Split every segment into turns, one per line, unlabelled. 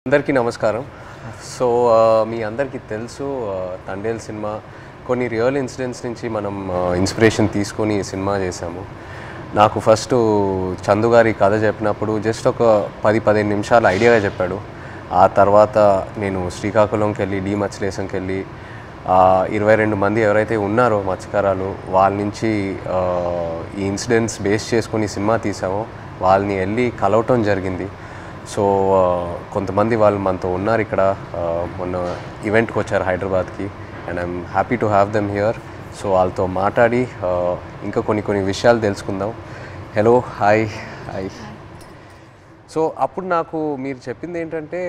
అందరికీ నమస్కారం. సో మీ అందరికీ తెలుసు తండేల్ సినిమా కొన్ని రియల్ ఇన్సిడెంట్స్ నుంచి మనం ఇన్స్పిరేషన్ తీసుకొని ఈ సినిమా చేశాము. నాకు ఫస్ట్ చందు గారి కథ చెప్పినప్పుడు జస్ట్ ఒక 10-15 నిమిషాలు ఐడియాగా చెప్పాడు. ఆ తర్వాత నేను శ్రీకాకుళంకి వెళ్ళి మత్స్యలేశంకి వెళ్ళి 22 మంది ఎవరైతే ఉన్నారో మత్స్యకారాలు వాళ్ళ నుంచి ఈ ఇన్సిడెంట్స్ బేస్ చేసుకొని సినిమా తీసామో వాళ్ళని వెళ్ళి కలవటం జరిగింది. సో కొంతమంది వాళ్ళు మనతో ఉన్నారు ఇక్కడ, మొన్న ఈవెంట్కి వచ్చారు హైదరాబాద్కి, and I'm happy to have them here. So వాళ్ళతో మాట్లాడి ఇంకా కొన్ని విషయాలు తెలుసుకుందాం. Hello, hi. సో అప్పుడు నాకు మీరు చెప్పింది ఏంటంటే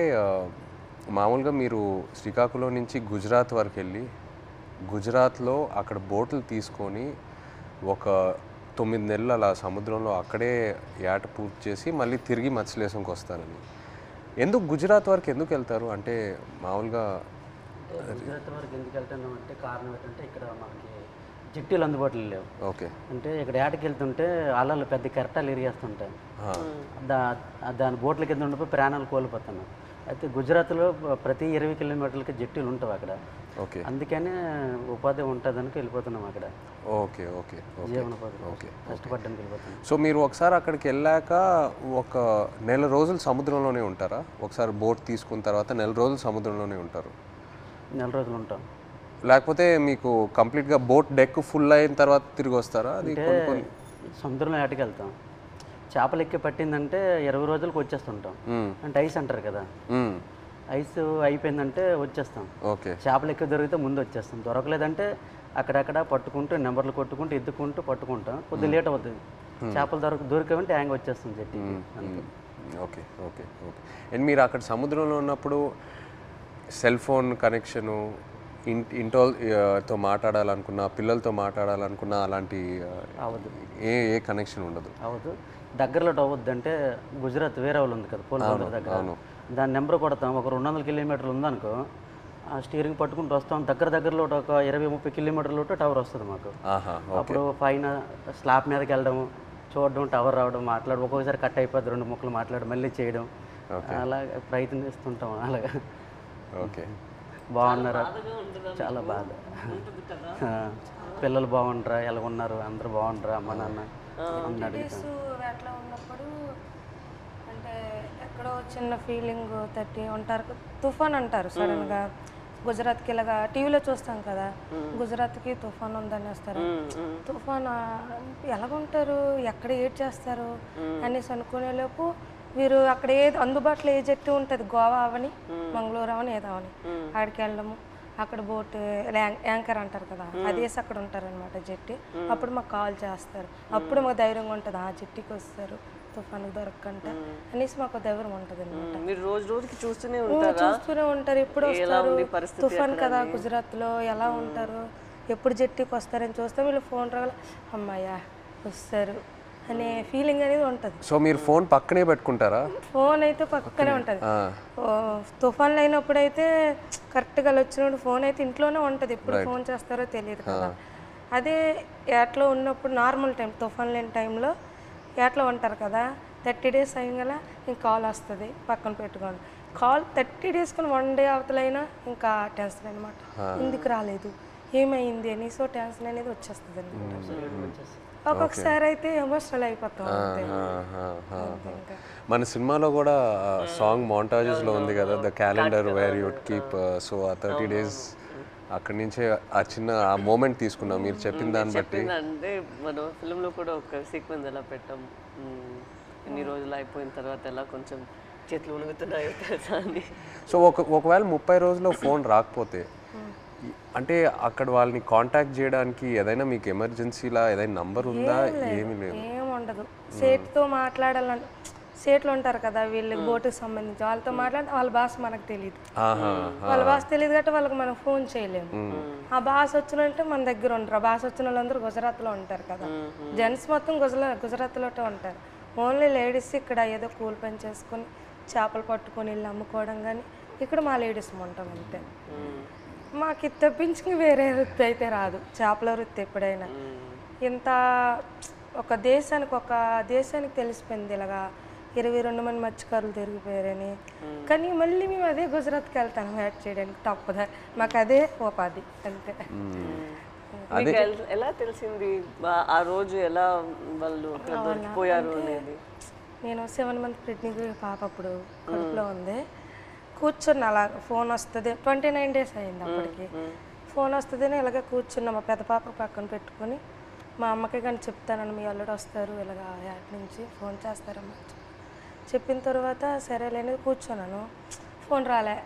మామూలుగా మీరు శ్రీకాకుళం నుంచి గుజరాత్ వరకు వెళ్ళి గుజరాత్లో అక్కడ బోట్లు తీసుకొని ఒక 9 నెలలు అలా సముద్రంలో అక్కడే ఏట పూర్తి చేసి మళ్ళీ తిరిగి మత్స్యలేశంకి వస్తారని. ఎందుకు గుజరాత్ వరకు ఎందుకు వెళ్తారు? అంటే మామూలుగా
గుజరాత్ వరకు ఎందుకు వెళ్తున్నాం అంటే కారణం ఏంటంటే ఇక్కడ మనకి జట్టీలు అందుబాటులో లేవు.
ఓకే.
అంటే ఇక్కడ ఏటకి వెళ్తుంటే అలలు పెద్ద కెరటాలు ఇరిగేస్తుంటాయి. దాని బోట్ల కింద ఉండిపోయి ప్రాణాలు కోల్పోతున్నాం. అయితే గుజరాత్లో ప్రతి 20 కిలోమీటర్లకి జట్టీలు ఉంటాయి అక్కడ.
ఓకే.
అందుకనే ఉపాధి ఉంటుందని వెళ్ళిపోతున్నాం అక్కడ.
ఓకే.
జీవనోపాధి కష్టపడ్డానికి వెళ్ళిపోతున్నాం.
సో మీరు ఒకసారి అక్కడికి వెళ్ళాక ఒక నెల రోజులు సముద్రంలోనే ఉంటారా? ఒకసారి బోట్ తీసుకున్న తర్వాత నెల రోజులు సముద్రంలోనే ఉంటారు?
నెల రోజులు ఉంటాం.
లేకపోతే మీకు కంప్లీట్గా బోట్ డెక్ ఫుల్ అయిన తర్వాత తిరిగి వస్తారా? అది
సముద్రంలో ఏటకి వెళ్తాం. చేపలు ఎక్కి పట్టిందంటే 20 రోజులకు వచ్చేస్తుంటాం. అంటే ఐస్ అంటారు కదా, ఐస్ అయిపోయిందంటే వచ్చేస్తాం.
ఓకే.
చేపలు ఎక్కువ దొరికితే ముందు వచ్చేస్తాం, దొరకలేదంటే అక్కడక్కడ పట్టుకుంటూ నెంబర్లు కొట్టుకుంటూ ఎత్తుకుంటూ పట్టుకుంటాం. కొద్దిగా లేట్ అవుతుంది. చేపలు దొరికామంటే హ్యాంగ్ వచ్చేస్తుంది జట్టి.
ఓకే. అండ్ మీరు అక్కడ సముద్రంలో ఉన్నప్పుడు సెల్ ఫోన్ కనెక్షను, ఇంటితో మాట్లాడాలనుకున్నా, పిల్లలతో మాట్లాడాలనుకున్నా అలాంటి
అవ్వదు,
ఏ కనెక్షన్ ఉండదు?
అవ్వదు. దగ్గరలో అవ్వద్దు. అంటే గుజరాత్ వేరే వాళ్ళు ఉంది కదా పోలవరం దగ్గర, దాని నెంబర్ కొడతాం. ఒక 200 కిలోమీటర్లు ఉందనుకో, ఆ స్టీరింగ్ పట్టుకుంటూ వస్తాం. దగ్గరలో ఒక 20-30 కిలోమీటర్లు టవర్ వస్తుంది మాకు. అప్పుడు పైన స్లాబ్ మీదకి వెళ్ళడం, చూడడం, టవర్ రావడం, మాట్లాడడం. ఒక్కొక్కసారి కట్ అయిపోద్ది, 2 ముక్కలు మాట్లాడడం, మళ్ళీ చేయడం, అలా ప్రయత్నిస్తుంటాం. అలాగా.
ఓకే.
బాగున్నారా? చాలా బాధ. పిల్లలు బాగుంటారా, ఎలా ఉన్నారు, అందరూ బాగుంటారా, అమ్మ నాన్న అన్నాడు.
అట్లా ఉన్నప్పుడు అంటే ఎక్కడో చిన్న ఫీలింగ్ తట్టి ఉంటారు. తుఫాన్ అంటారు సడన్గా. గుజరాత్కి ఇలాగా టీవీలో చూస్తాం కదా, గుజరాత్కి తుఫాన్ ఉందని వస్తారు. తుఫాన్ ఎలాగుంటారు, ఎక్కడ ఏడ్ చేస్తారు అనేసి అనుకునేలోపు వీరు అక్కడ ఏది అందుబాటులో ఏ జట్టు ఉంటుంది, గోవా అవని మంగళూరు అవని ఏదో అవని, అక్కడికి వెళ్ళడము. అక్కడ బోట్ యాంకర్ అంటారు కదా, అదేసి అక్కడ ఉంటారనమాట జట్టి. అప్పుడు మాకు కాల్ చేస్తారు. అప్పుడు మాకు ధైర్యంగా ఉంటుంది, ఆ జట్టికి వస్తారు తుఫాను దొరకకంట అనేసి మాకు ధైర్యం ఉంటుంది అనమాట.
మీరు రోజుకి చూస్తూనే
ఉంటారు. ఎప్పుడు వస్తారు తుఫాన్ కదా, గుజరాత్లో ఎలా ఉంటారు, ఎప్పుడు జట్టికి వస్తారని చూస్తే వీళ్ళు ఫోన్ రాగల అమ్మాయ్యా వస్తారు అనే ఫీలింగ్ అనేది ఉంటుంది.
సో మీరు ఫోన్ పక్కనే పెట్టుకుంటారా?
ఫోన్ అయితే పక్కనే ఉంటుంది. తుఫాన్లు అయినప్పుడు అయితే కరెక్ట్గా వచ్చినప్పుడు ఫోన్ అయితే ఇంట్లోనే ఉంటుంది. ఎప్పుడు ఫోన్ చేస్తారో తెలియదు కదా. అదే ఏట్లో ఉన్నప్పుడు నార్మల్ టైం, తుఫాన్ లేని టైంలో ఏట్లో ఉంటారు కదా, 30 డేస్ అయ్యగల ఇంక కాల్ వస్తుంది, పక్కన పెట్టుకోండి. కాల్ 30 డేస్కి 1 డే అవతలైనా ఇంకా టెన్షన్ అనమాట. ఎందుకు రాలేదు, ఏమైంది అని. సో టెన్షన్ అనేది వచ్చేస్తుంది అనమాట. ఒక్కొక్కసారి అయితే ఎమోషనల్ అయిపోతాం.
మన సినిమాలో కూడా సాంగ్ మోంటాజెస్లో ఉంది కదా, the calendar where you'd keep. So ఆ 30 డేస్ అక్కడి నుంచే ఆ చిన్న ఆ మూమెంట్ తీసుకున్నాం మీరు చెప్పిన దాన్ని బట్టి.
అంటే మన ఫిల్మ్లో కూడా ఒక సీక్వెన్స్ ఎలా పెట్టాం, ఎన్ని రోజులు అయిపోయిన తర్వాత ఎలా కొంచెం చేతులు ఉణుగుతున్నాయో తెలుసా అని. సో
ఒకవేళ 30 రోజుల్లో ఫోన్ రాకపోతే అంటే అక్కడ వాళ్ళని కాంటాక్ట్ చేయడానికి ఏదైనా మీకు ఎమర్జెన్సీలా ఏదైనా నంబర్ ఉందా? ఏమీ లేదు,
ఏముండదు. సేట్తో మాట్లాడాలని, సేట్లు ఉంటారు కదా వీళ్ళకి బోటుకి సంబంధించి, వాళ్ళతో మాట్లాడి వాళ్ళ భాష మనకు తెలియదు. వాళ్ళ భాష తెలియదు కాబట్టి వాళ్ళకి మనం ఫోన్ చేయలేము. ఆ భాష వచ్చినంటే మన దగ్గర ఉంటారు. ఆ భాష వచ్చిన వాళ్ళందరూ గుజరాత్లో ఉంటారు కదా, జెంట్స్ మొత్తం గుజరాత్లో ఉంటారు. ఓన్లీ లేడీస్ ఇక్కడ ఏదో కూలి పని చేసుకొని చేపలు పట్టుకొని వెళ్ళి అమ్ముకోవడం, కానీ ఇక్కడ మా లేడీస్ ఉంటాం అంతే. మాకు తప్పించి వేరే వృత్తి అయితే రాదు, చేపల వృత్తి. ఎప్పుడైనా ఇంత ఒక దేశానికి తెలిసిపోయింది ఇలాగా 22 మంది మత్స్యకారులు దొరికిపోయారని. కానీ మళ్ళీ మేము అదే గుజరాత్కి వెళ్తాను వేట చేయడానికి, తప్పదా మాకు అదే ఉపాధి అంతే.
మీకు ఎలా తెలిసింది ఆ రోజు ఎలా వాళ్ళు అక్కడ దొరికిపోయారు అనేది?
నేను 7 మంత్ ప్రెగ్నెంట్ పాప అప్పుడు కడుపులో ఉంది. కూర్చున్న అలా ఫోన్ వస్తుంది, 29 days అయింది అప్పటికి. ఫోన్ వస్తుందని ఇలాగ కూర్చున్నా, మా పెద్ద పాప పక్కన పెట్టుకొని. మా అమ్మకి కానీ చెప్తానని, మీ అల్లుడు వస్తారు ఇలాగ యాడ్ నుంచి ఫోన్ చేస్తారమ్మా చెప్పిన తర్వాత సరేలేని కూర్చున్నాను. ఫోన్ రాలే.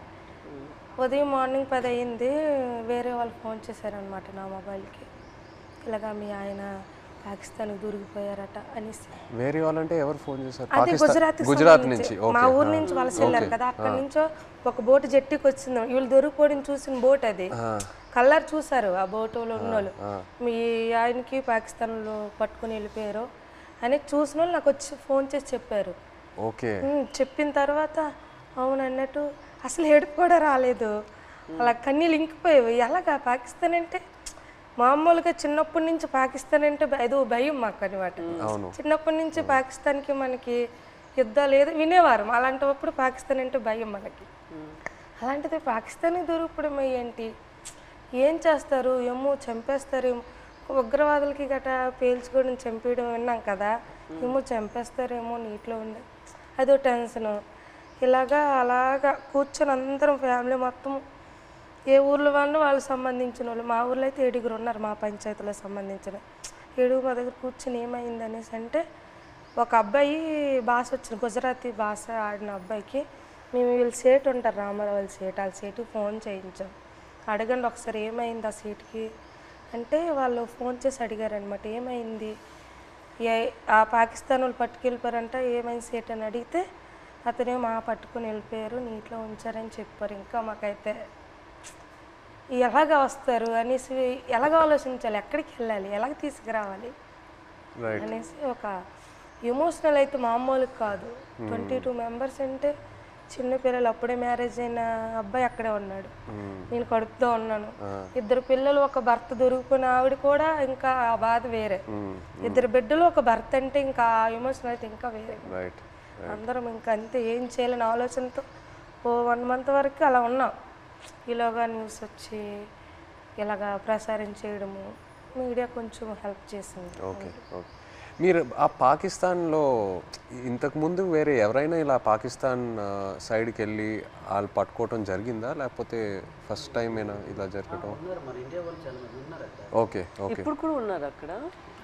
ఉదయం మార్నింగ్ 10 అయింది, వేరే వాళ్ళు ఫోన్ చేశారనమాట నా మొబైల్కి, ఇలాగ మీ ఆయన పాకిస్తాన్కి దొరికిపోయారట అనేసి.
వేరే వాళ్ళంటే ఎవరు ఫోన్ చేశారు?
అది గుజరాత్ నుంచి, మా ఊరు నుంచి వలస వెళ్ళారు కదా, అక్కడి నుంచో ఒక బోటు జట్టికి వచ్చింది. వీళ్ళు దొరికిపోవడం చూసిన బోట్ అది, కలర్ చూసారు ఆ బోటులో ఉన్నోళ్ళు, మీ ఆయనకి పాకిస్తాన్లో పట్టుకుని వెళ్ళిపోయారు అని చూసిన వాళ్ళు నాకు వచ్చి ఫోన్ చేసి చెప్పారు.
ఓకే.
చెప్పిన తర్వాత అవును అన్నట్టు అసలు ఏడుపు కూడా రాలేదు, అలా కన్నీళ్ళు ఇంకిపోయేవి. ఎలాగా పాకిస్తాన్ అంటే మామూలుగా చిన్నప్పటి నుంచి పాకిస్తాన్ అంటే ఏదో భయం మాకు అనమాట. చిన్నప్పటి నుంచి పాకిస్తాన్కి మనకి యుద్ధాలు ఏదో వినేవారు, అలాంటప్పుడు పాకిస్తాన్ అంటే భయం మనకి. అలాంటిది పాకిస్తాన్కి దొరికిపోవడం ఏంటి, ఏం చేస్తారు ఏమో, చంపేస్తారేమో, ఉగ్రవాదులకి గట్రా పేల్చుకోవడం చంపేయడం విన్నాం కదా, ఏమో చంపేస్తారేమో నీటిలో ఉండే అదో టెన్షను. అలాగా కూర్చొని అందరం ఫ్యామిలీ మొత్తం, ఏ ఊర్లో వాళ్ళకి సంబంధించిన వాళ్ళు, మా ఊర్లో అయితే 7 ఉన్నారు, మా పంచాయతీలో సంబంధించిన 7 మా దగ్గర కూర్చొని ఏమైంది అనేసి అంటే, ఒక అబ్బాయి భాష వచ్చిన గుజరాతీ భాష ఆడిన అబ్బాయికి మేము వీళ్ళు సేటు ఉంటారు రామారావు వాళ్ళ సేటు, వాళ్ళ సేటుకి ఫోన్ చేయించాం. అడగండి ఒకసారి ఏమైంది ఆ సీట్కి అంటే, వాళ్ళు ఫోన్ చేసి అడిగారనమాట ఏమైంది, ఆ పాకిస్తాన్ వాళ్ళు పట్టుకెళ్ళిపోయారంట, ఏమైంది సీట్ అని అడిగితే అతనేమో పట్టుకుని వెళ్ళిపోయారు, నీటిలో ఉంచారని చెప్పారు. ఇంకా మాకైతే ఎలాగ వస్తారు అనేసి, ఎలాగ ఆలోచించాలి, ఎక్కడికి వెళ్ళాలి, ఎలాగ తీసుకురావాలి అనేసి ఒక ఎమోషనల్ అయితే మామూలుగా కాదు. 22 members అంటే చిన్న పిల్లలు, అప్పుడే మ్యారేజ్ అయిన అబ్బాయి అక్కడే ఉన్నాడు, నేను కడుపుతో ఉన్నాను, 2 పిల్లలు, ఒక భర్త దొరికిపోయిన ఆవిడ కూడా ఇంకా ఆ బాధ వేరే, 2 బిడ్డలు ఒక భర్త అంటే ఇంకా ఆ ఎమోషన్ అయితే ఇంకా వేరే. అందరం ఇంకా అంతే, ఏం చేయాలని ఆలోచనతో ఓ 1 month వరకు అలా ఉన్నాం. ఇలాగా న్యూస్ వచ్చి ఇలాగా ప్రసారం చేయడము, మీడియా కొంచెం హెల్ప్ చేసింది.
ఓకే. ఓకే. మీరు ఆ పాకిస్తాన్లో ఇంతకుముందు వేరే ఎవరైనా ఇలా పాకిస్తాన్ సైడ్కి వెళ్ళి వాళ్ళు పట్టుకోవటం జరిగిందా, లేకపోతే ఫస్ట్ టైం అయినా ఇలా జరగటం? ఓకే. ఓకే.
ఇప్పుడు కూడా ఉన్నారు అక్కడ?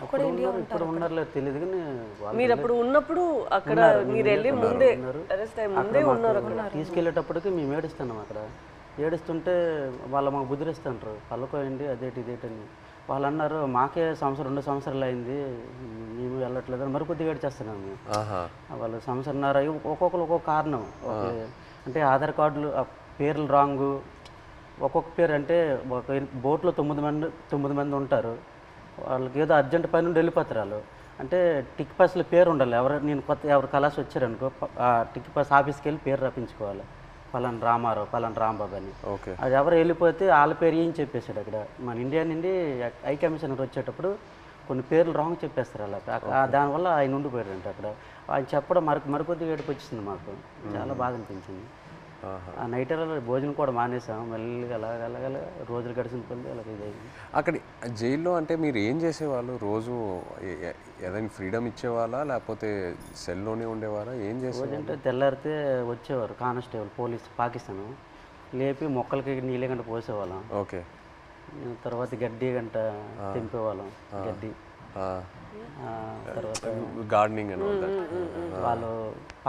ఇప్పుడు ఉన్నారో తెలియదు కానీ
మీరు అప్పుడు ఉన్నప్పుడు అక్కడ మీరు వెళ్ళి ముందే అరెస్ట్ అయ్యి ముందే ఉన్నారు అక్కడ.
తీసుకెళ్ళేటప్పటికి మేము ఏడుస్తున్నాం అక్కడ. ఏడుస్తుంటే వాళ్ళు మాకు బుద్ధిరిస్తుంటారు, పళ్ళకోయండి అదేటి ఇదేటని. వాళ్ళు అన్నారు మాకే 2 సంవత్సరాలు అయింది మేము వెళ్ళట్లేదు, మరి కొద్దిగా ఏడ్చేస్తున్నాము మేము. వాళ్ళు 1.5 సంవత్సరం ఒక్కొక్కరు ఒక్కొక్క కారణం. ఓకే అంటే ఆధార్ కార్డులు పేర్లు రాంగు, ఒక్కొక్క పేరు అంటే ఒక బోట్లో 9 మంది ఉంటారు, వాళ్ళకి ఏదో అర్జెంట్ పని నుండి వెళ్ళిపోతారు వాళ్ళు. అంటే టిక్ పాస్లో పేరు ఉండాలి, నేను ఎవరు కలాసి వచ్చారనుకో టిక్ పాస్ ఆఫీస్కి వెళ్ళి పేరు రప్పించుకోవాలి, పలానా రామారావు పలానా రాంబాబు అని. అది ఎవరు వెళ్ళిపోతే వాళ్ళ పేరు ఏం చెప్పేశాడు అక్కడ. మన ఇండియా నుండి హై కమిషనర్ వచ్చేటప్పుడు కొన్ని పేర్లు రాంగ్ చెప్పేస్తారు అలా, దానివల్ల ఆయన ఉండిపోయారంట అక్కడ. ఆయన చెప్పడం మరికొద్దిగా ఏడుపు వచ్చింది మాకు, చాలా బాధ అనిపించింది. ఆ నైట్ భోజనం కూడా మానేసాం, మళ్ళీ అలాగ రోజులు గడిచిన కొద్ది అలాగే ఇదైంది.
అక్కడ జైల్లో అంటే మీరు ఏం చేసేవాళ్ళు రోజు? ఏదైనా ఫ్రీడమ్ ఇచ్చేవాళ్ళా లేకపోతే సెల్లోనే ఉండేవారా, ఏం చేసేవారు?
అంటే తెల్లారితే వచ్చేవారు కానిస్టేబుల్ పోలీస్ పాకిస్తాన్, లేపి మొక్కలకి నీళ్ళ గంట పోసేవాళ్ళం.
ఓకే.
తర్వాత గడ్డి గంట తెంపేవాళ్ళం, గడ్డి. తర్వాత
గార్డెనింగ్ అని
వాళ్ళు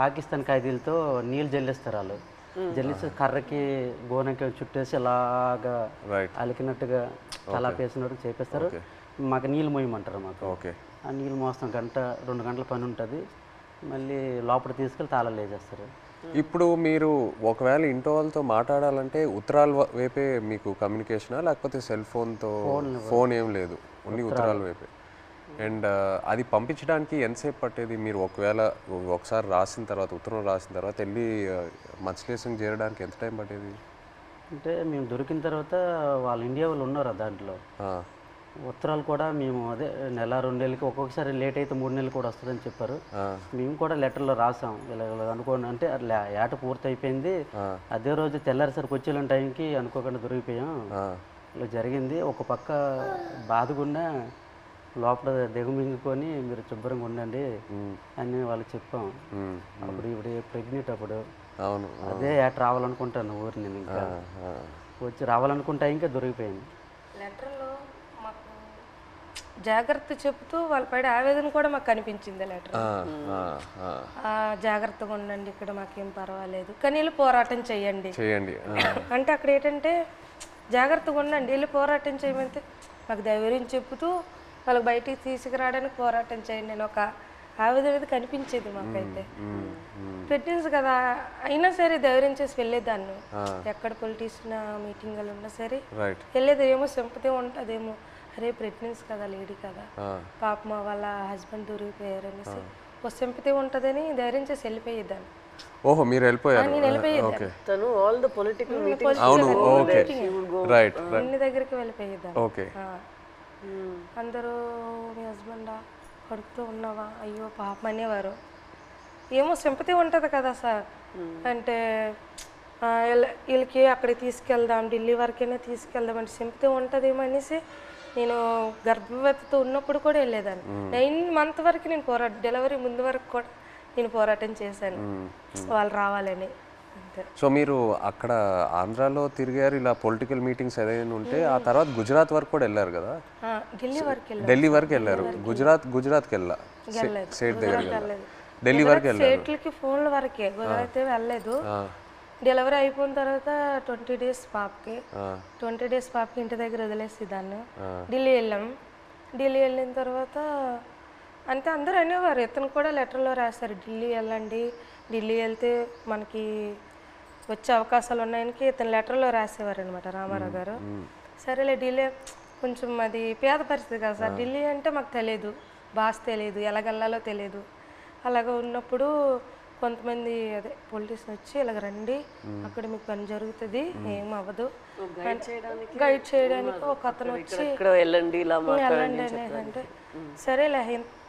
పాకిస్తాన్ ఖైదీలతో నీళ్ళు జల్లిస్తారు, వాళ్ళు జల్లిస్తే కర్రకి గోనకి చుట్టేసి అలాగా అలికినట్టుగా తలాపేసినట్టు చేపిస్తారు. మాకు నీళ్ళు మోయమంటారు మాకు.
ఓకే.
ఆ నీళ్ళు మోస్తాం 1-2 గంటల పని ఉంటుంది, మళ్ళీ లోపల తీసుకెళ్ళి తాళాలు వేసేస్తారు.
ఇప్పుడు మీరు ఒకవేళ ఇంట్లో వాళ్ళతో మాట్లాడాలంటే ఉత్తరాల వైపే మీకు కమ్యూనికేషనా, లేకపోతే సెల్ ఫోన్తో? ఫోన్ ఏం లేదు, ఓన్లీ ఉత్తరాల వైపే. అండ్ అది పంపించడానికి ఎంతసేపు పట్టేది? మీరు ఒకసారి రాసిన తర్వాత, ఉత్తరం రాసిన తర్వాత వెళ్ళి మత్స్యలేశం చేరడానికి ఎంత టైం పట్టేది?
అంటే మేము దొరికిన తర్వాత వాళ్ళు ఇండియా వాళ్ళు ఉన్నారు దాంట్లో, ఉత్తరాలు కూడా మేము అదే నెల 2 నెలలకి ఒక్కొక్కసారి లేట్ అయితే 3 నెలలు కూడా వస్తుందని చెప్పారు. మేము కూడా లెటర్లో రాసాం ఇలా అనుకోండి అంటే ఏట పూర్తి అయిపోయింది, అదే రోజు తెల్లారిసరికి వచ్చే టైంకి అనుకోకుండా దొరికిపోయాం, ఇలా జరిగింది, ఒక పక్క బాధగున్నా లోపల దిగమింగుకొని మీరు శుభ్రంగా ఉండండి అని వాళ్ళకి చెప్పాం. అప్పుడు ఇప్పుడు ప్రెగ్నెంట్ అప్పుడు అదే ఏట రావాలనుకుంటాను ఊరు నేను ఇంకా వచ్చి రావాలనుకుంటా ఇంకా దొరికిపోయింది.
లెటర్లో మాకు జాగ్రత్త చెప్తూ వాళ్ళ పైన ఆవేదన కూడా మాకు కనిపించింది లెటర్. జాగ్రత్తగా ఉండండి, ఇక్కడ మాకేం పర్వాలేదు కానీ వెళ్ళి పోరాటం చేయండి అంటే అక్కడ ఏంటంటే జాగ్రత్తగా ఉండండి వెళ్ళి పోరాటం చేయమంటే మాకు ధైర్యం చెప్తూ వాళ్ళకి బయటికి తీసుకురావడానికి పోరాటం చేయండి నేను ఒక ఆవేదన అనేది కనిపించేది మాకైతే. ప్రెగ్నెన్సీ కదా అయినా సరే ధైర్యం చేసి వెళ్ళేదాన్ని, ఎక్కడ పొలిటీషియన్ మీటింగ్లు ఉన్నా సరే వెళ్ళేది. ఏమో సింపతి ఉంటుందేమో, అరే ప్రెగ్నెన్సీ కదా లేడీ కదా పాప వాళ్ళ హస్బెండ్ దొరికిపోయారు అనేసి ఒక సింపతి ఉంటుందని ధైర్యం చేసి వెళ్ళిపోయేదాన్ని.
ఓహో మీరు వెళ్ళిపోయారు.
నేను వెళ్ళిపోయేదాన్ని,
తను ఆల్ ద పొలిటికల్
అన్ని దగ్గరికి వెళ్ళిపోయేదాన్ని. అందరూ మీ హస్బెండా కడుపుతూ ఉన్నావా అయ్యో పాపం అనేవారు. ఏమో సింపతి ఉంటుంది కదా సార్, అంటే వీళ్ళకి అక్కడికి తీసుకెళ్దాం ఢిల్లీ వరకైనా తీసుకెళ్దాం అంటే సింపతి ఉంటుందేమో అనేసి నేను గర్భవతితో ఉన్నప్పుడు కూడా వెళ్ళేదాన్ని. 9 months వరకు నేను డెలివరీ ముందు వరకు కూడా నేను పోరాటం చేశాను వాళ్ళు రావాలని.
సో మీరు అక్కడ ఆంధ్రాలో తిరిగారు ఇలా పొలిటికల్ మీటింగ్స్ ఏదైనా ఉంటే, ఆ తర్వాత గుజరాత్ వరకు కూడా వెళ్ళారు కదా? ఢిల్లీ వరకు వెళ్ళారు. గుజరాత్కి వెళ్ళా స్టేట్ దగ్గర ఢిల్లీ వరకు వెళ్ళారు.
స్టేట్లకి ఫోన్ల వరకే, గుజరాత్ వెళ్ళలేదు. డెలివరీ అయిపోయిన తర్వాత 20 days పాపకి 20 days పాపకి ఇంటి దగ్గర వదిలేసి దాన్ని ఢిల్లీ వెళ్ళాం. ఢిల్లీ వెళ్ళిన తర్వాత అంటే అందరూ అనేవారు, ఇతను కూడా లెటర్లో రాశారు ఢిల్లీ వెళ్ళండి, ఢిల్లీ వెళ్తే మనకి వచ్చే అవకాశాలు ఉన్నాయని ఇతను లెటర్లో రాసేవారు అనమాట రామారావు గారు. సరేలే ఢిల్లీ కొంచెం అది పేద పరిస్థితి కదా సార్, ఢిల్లీ అంటే మాకు తెలియదు, భాష తెలియదు, ఎలాగెళ్ళాలో తెలియదు. అలాగ ఉన్నప్పుడు కొంతమంది అదే పొలిటీషియన్ వచ్చి ఇలాగ రండి అక్కడ మీకు పని జరుగుతుంది ఏం అవ్వదు గైడ్ చేయడానికి ఒక అతను వచ్చి వెళ్ళండి అంటే సరేలే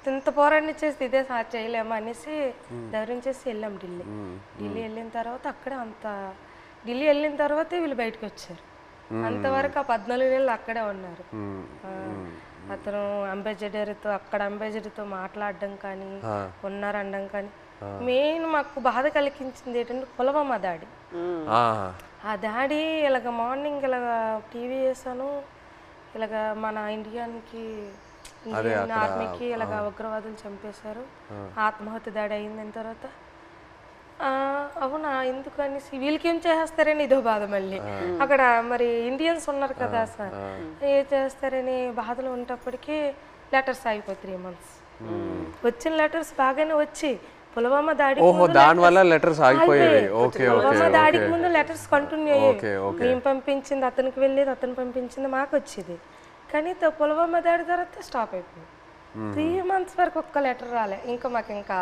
ఇంత పోరాటం చేసి ఇదే చేయలేమా అనేసి ధైర్యం చేసి వెళ్ళాం ఢిల్లీ. ఢిల్లీ వెళ్ళిన తర్వాత అక్కడే ఢిల్లీ వెళ్ళిన తర్వాతే వీళ్ళు బయటకు వచ్చారు. అంతవరకు ఆ 14 నెలలు అక్కడే ఉన్నారు. అతను అంబాసిడర్తో అక్కడ అంబాసిడర్తో మాట్లాడడం కానీ ఉన్నారనడం కానీ. మెయిన్ మాకు బాధ కలిగించింది ఏంటంటే పుల్వామా దాడి. ఆ దాడి ఇలాగ మార్నింగ్ ఇలాగ టీవీ వేసాను, ఇలాగ మన ఇండియన్ ఆర్మీకి ఇలాగ ఉగ్రవాదులు చంపేశారు, ఆత్మహత్య దాడి అయిన తర్వాత అవునా ఎందుకు అనేసి వీళ్ళకేం చేస్తారని ఇదో బాధ. మళ్ళీ అక్కడ మరి ఇండియన్స్ ఉన్నారు కదా సార్, ఏం చేస్తారని బాధలు ఉన్నప్పటికీ లెటర్స్ అయిపోయి 3 months వచ్చిన లెటర్స్ బాగానే వచ్చి పుల్వామా దాడికి ముందు లెటర్స్ కంటిన్యూ అయ్యాయి. మేము పంపించింది అతనికి వెళ్ళేది, అతను పంపించింది మాకు వచ్చేది. కానీ పుల్వామా దాడి తర్వాత స్టాప్ అయిపోయింది. 3 months వరకు ఒక్క లెటర్ రాలే. ఇంకా మాకు ఇంకా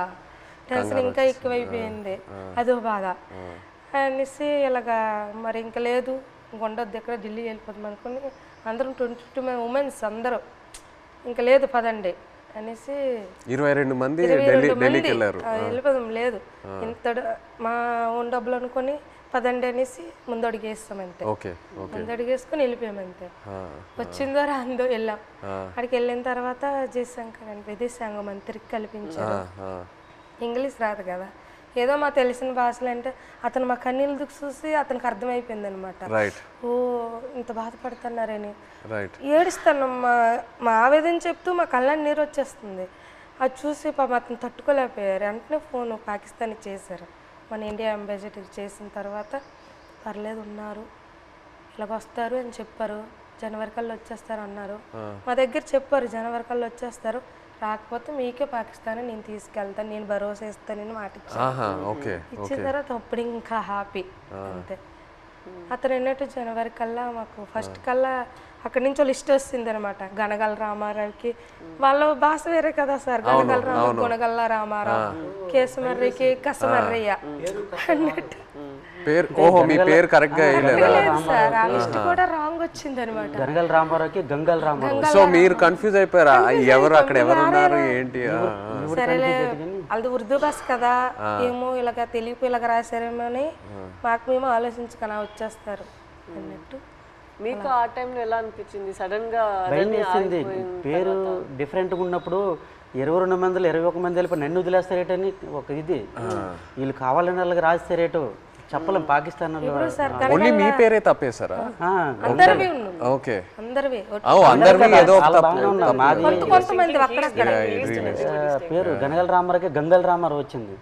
టెన్షన్ ఇంకా ఎక్కువైపోయింది, అదో బాధ అనేసి ఇలాగా మరి ఇంకా లేదు ఉండొద్దు ఎక్కడ ఢిల్లీ వెళ్ళిపోతాం అనుకుని అందరం 22 ఉమెన్స్ అందరూ ఇంకా లేదు పదండి అనేసి
22 మంది
వెళ్ళిపోదాం లేదు ఇంత మా ఓన్ డబ్బులు అనుకుని పదండి అనేసి ముందడుగేస్తాం అంతే. ముందడుగేసుకుని వెళ్ళిపోయాం అంతే. వచ్చిన ద్వారా అందో వెళ్ళాం. అక్కడికి వెళ్ళిన తర్వాత జయశంకర్ అని విదేశాంగ మంత్రికి కల్పించారు. ఇంగ్లీష్ రాదు కదా, ఏదో మా తెలిసిన భాషలు అంటే అతను మా కన్నీళ్ళు చూసి అతనికి అర్థమైపోయింది అనమాట. ఓ ఇంత బాధపడుతున్నారని ఏడుస్తాను. మా ఆవేదన చెప్తూ మా కళ్ళని నీరు వచ్చేస్తుంది. అది చూసి పాపం అతను తట్టుకోలేకపోయారు. వెంటనే ఫోన్ పాకిస్తాన్ చేశారు. మన ఇండియా అంబాసిడర్ చేసిన తర్వాత పర్లేదు ఉన్నారు ఇలాగ వస్తారు అని చెప్పారు. జనవరి కల్లా వచ్చేస్తారు అన్నారు. మా దగ్గర చెప్పారు జనవరి కల్లా వచ్చేస్తారు, రాకపోతే మీకే పాకిస్తాన్ నేను తీసుకెళ్తాను, నేను భరోసా ఇస్తానని మాట ఇచ్చిన తర్వాత అప్పుడు ఇంకా హ్యాపీ అంతే. అతను అన్నట్టు జనవరి కల్లా మాకు ఫస్ట్ కల్లా అక్కడి నుంచి లిస్ట్ వస్తుంది అనమాట. గనగల రామారావుకి వాళ్ళ భాష వేరే కదా సార్, గనగల రామారావు గుణగల్ల రామారావు, కేసమర్రికి కసమర్రయ్య అన్నట్టు
పేరు ఓహో మీ పేరు కరెక్ట్గా వేయలేదా?
సార్ ఆ లిస్ట్ కూడా రాంగ్ వచ్చింది అనమాట.
గనగల రామారావుకి గంగల్ రామారావు.
సో మీరు కన్ఫ్యూజ్ అయిపోయారా ఎవరు అక్కడ ఎవరు ఉన్నారు ఏంటి?
సరేలే అది ఉర్దూ బస్ కదా ఏమో ఇలాగ తెలుగు ఇలాగ రాశారేమో అని మాకు మేము ఆలోచించుకొని వచ్చేస్తారు అన్నట్టు.
మీకు ఆ టైంలో ఎలా అనిపించింది? సడన్ గా
భయం వేసింది. పేరు డిఫరెంట్గా ఉన్నప్పుడు 22 మందిలో 21 మంది వెళ్ళిపోయి నన్ను వదిలేస్తారేటని ఒక ఇది. వీళ్ళు కావాలని వాళ్ళకి రాస్తారేటో చెప్పలేం. పాకిస్తాన్
ఓన్లీ మీ పేరే తప్పేశారా?
అందరివి ఉన్నాం,
ఓకే
అందరివి
అందరివి ఏదో ఒక
మాది
కొంతమంది అక్కడక్కడ
పేరు గనగల రామారావుకి గంగల్ రామారావు వచ్చింది.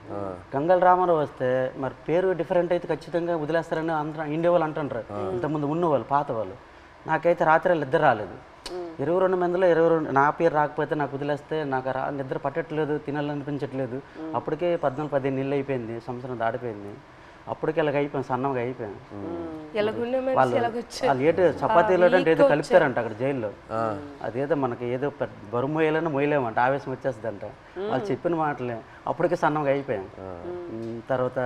గంగల్ రామారావు వస్తే మరి పేరు డిఫరెంట్ అయితే ఖచ్చితంగా వదిలేస్తారని అందరూ ఇండియా వాళ్ళు అంటుంటారు. ఇంతకుముందు ఉన్నవాళ్ళు పాత వాళ్ళు. నాకైతే రాత్రి ఇద్దరు రాలేదు. 22 మందిలో 22 నా పేరు రాకపోతే నాకు వదిలేస్తే నాకు నిద్ర పట్టట్లేదు, తినాలనిపించట్లేదు. అప్పటికే 14-15 నెలలు అయిపోయింది, సంవత్సరం దాటిపోయింది. అప్పటికి ఇలాగ అయిపోయాను, సన్నంగా అయిపోయాను. వాళ్ళు ఏదో చపాతీలో అంటే ఏదో కలుపుతారంట అక్కడ జైల్లో. అదేదో మనకి ఏదో బరువు మోయాలని మోయలేమంట, ఆవేశం వచ్చేస్తుందంట. వాళ్ళు చెప్పిన మాటలే అప్పటికే సన్నంగా అయిపోయాను. తర్వాత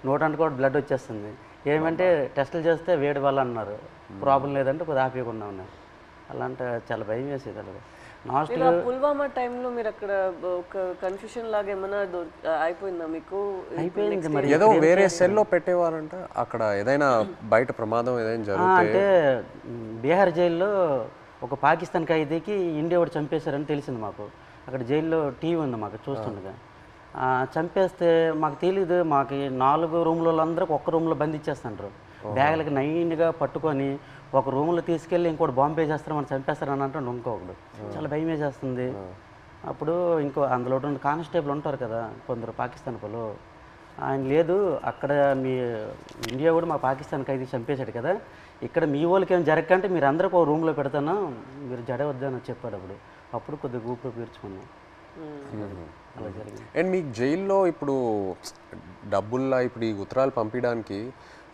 నోటానికి కూడా బ్లడ్ వచ్చేస్తుంది. ఏమంటే టెస్టులు చేస్తే వేడి వల్ల అన్నారు, ప్రాబ్లం లేదంటే కొద్దిగా ఆపేయకుండా ఉన్నారు. అలాంటి చాలా భయం వేసేది. అలాగే
పుల్వామా టైంలో మీరు అక్కడ ఒక కన్ఫ్యూషన్ లాగా ఏమైనా అయిపోయిందా మీకు?
అయిపోయింది మరి.
ఏదో వేరే సెల్లో పెట్టేవారంట అక్కడ, ఏదైనా బయట ప్రమాదం ఏదైనా జరిగితే.
అంటే బీహార్ జైల్లో ఒక పాకిస్తాన్ ఖైదీకి ఇండియా వాడు చంపేశారని తెలిసింది మాకు. అక్కడ జైల్లో టీవీ ఉంది మాకు చూస్తుండగా. చంపేస్తే మాకు తెలీదు. మాకు 4 రూమ్లో అందరికి ఒక్క రూమ్లో బంధించేస్తుంటారు. బ్యాగులకి నైన్గా పట్టుకొని ఒక రూమ్లో తీసుకెళ్ళి ఇంకోటి బాంబు వేసేస్తారు, మనం చంపేస్తారని అంటే ఇంకొకడు. చాలా భయం వేసేస్తుంది. అప్పుడు ఇంకో అందులో 2 కానిస్టేబుల్ ఉంటారు కదా కొందరు పాకిస్తాన్ వాళ్ళు. ఆయన లేదు అక్కడ మీ ఇండియా కూడా మా పాకిస్తాన్ ఖైదీ చంపేశాడు కదా, ఇక్కడ మీ వాళ్ళకి ఏం జరగకంటే మీరు అందరికి ఒక రూమ్లో పెడతాను, మీరు జడవద్దని చెప్పాడు. అప్పుడు కొద్దిగా ఊపిరి పీల్చుకున్నాం. అలా జరిగింది.
అండ్ మీకు జైల్లో ఇప్పుడు డబ్బుల్లా ఇప్పుడు ఈ ఉత్తరాలు పంపించడానికి